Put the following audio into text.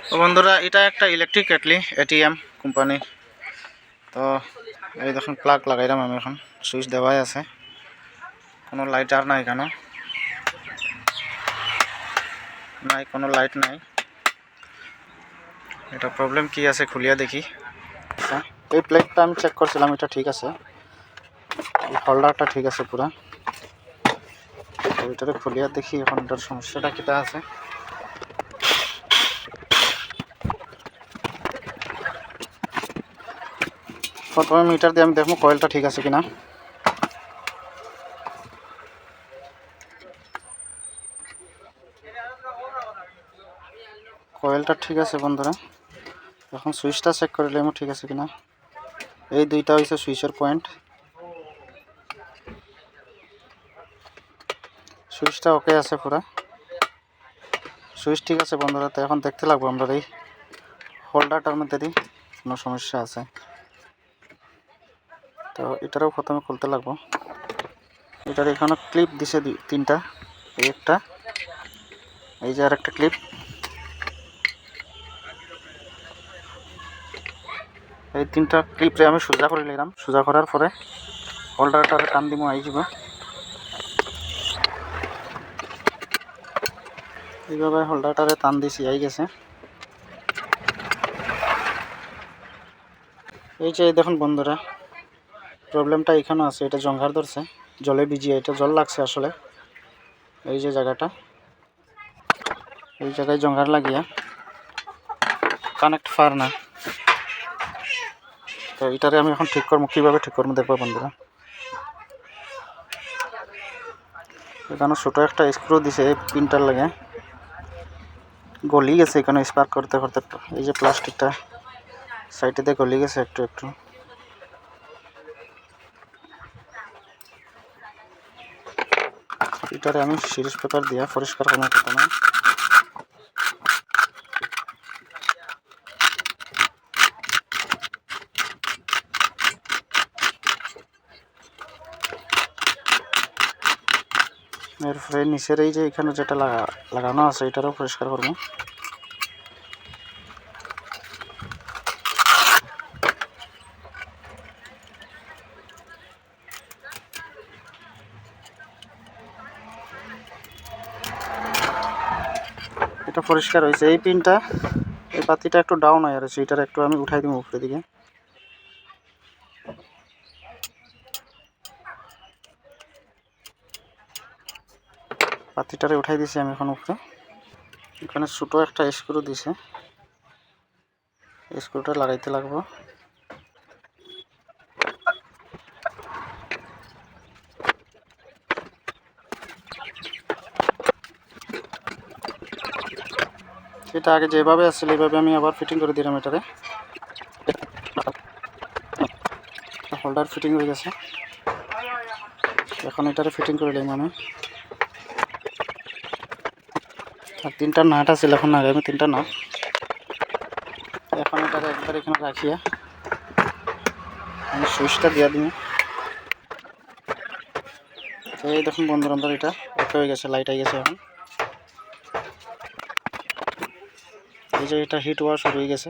তো বন্ধুরা এটা একটা ইলেকট্রিক কেটলি এটিএম কোম্পানির। তো এই দেখুন প্লাগ লাগাইলাম আমি, এখন সুইচ দেওয়াই আছে, কোনো লাইট আর নাই, কেন নাই, কোনো লাইট নাই। এটা প্রবলেম কি আছে খুলিয়া দেখি। আচ্ছা, এই প্লেটটা আমি চেক করছিলাম, এটা ঠিক আছে, এই হোল্ডারটা ঠিক আছে পুরা। তো এটারে খুলিয়া দেখি এখন এটার সমস্যাটা কিটা আছে। প্রথমে মিটার দিয়ে আমি দেখবো কয়েলটা ঠিক আছে কিনা। কয়েলটা ঠিক আছে বন্ধুরা, এখন সুইচটা চেক করে নিলাম ঠিক আছে কিনা। এই দুইটা হইছে সুইচের পয়েন্ট, সুইচটা ওকে আছে পুরা, সুইচ ঠিক আছে বন্ধুরা। তো এখন দেখতে লাগবো আমরা এই হোল্ডারটার মধ্যে দিয়ে কোনো সমস্যা আছে, তো এটারও প্রথমে খুলতে লাগবো। এটার এখানে ক্লিপ দিছে তিনটা, এই একটা, এই যে আর একটা ক্লিপ, এই তিনটা ক্লিপরে আমি সোজা করে নিলাম। সোজা করার পরে হোল্ডারটার টান দিব, আই যাব এইভাবে। হোল্ডারটারে টান দিছি, আই গেছে। এই যে দেখুন বন্ধুরা, প্রবলেমটা এখানে আছে, এটা জঙ্ঘার ধরছে, জলে ভিজিয়ে, এটা জল লাগছে আসলে। এই যে জায়গাটা, এই জায়গায় জঙ্ঘার লাগিয়া কানেক্ট ফার না। তো এটারে আমি এখন ঠিক করবো, কীভাবে ঠিক করবো দেখবো বন্ধুরা। এখানে ছোটো একটা স্ক্রু দিছে পিনটার লাগে, গলি গেছে এখানে স্পার্ক করতে করতে। এই যে প্লাস্টিকটা সাইডে গলি গেছে একটু একটু। এটারে আমি সিরিজ পেপার দিয়ে পরিষ্কার করবো প্রথমে। এরপরে নিচের এই যে এখানে যেটা লাগানো আছে এটারও পরিষ্কার করবো। এটা পরিষ্কার হয়েছে। এই পিনটা, এই পাতিটা একটু ডাউন হয়ে আছে, এটার একটু আমি উঠাই দিব উপরের দিকে। পাতিটারে উঠাই দিছি আমি এখন উপরে। এখানে ছোটো একটা স্ক্রু দিছে, স্ক্রুটা লাগাইতে লাগবো। এটা আগে যেভাবে আসছিল এইভাবে আমি আবার ফিটিং করে দিলাম। এটারে হোল্ডার ফিটিং হয়ে গেছে, এখন এটারে ফিটিং করে নিলাম আমি। আর তিনটা নাট আছে, এখন আগে আমি তিনটা নাট, এখন এটারে একবার এখানে রাখিয়া আমি সুইচটা দিয়ে দিই। তো এই দেখুন বন্ধুরা, এটা ওকে হয়ে গেছে, লাইট হয়ে গেছে এখন। এই যে এটা হিট হওয়া শুরু হয়ে গেছে।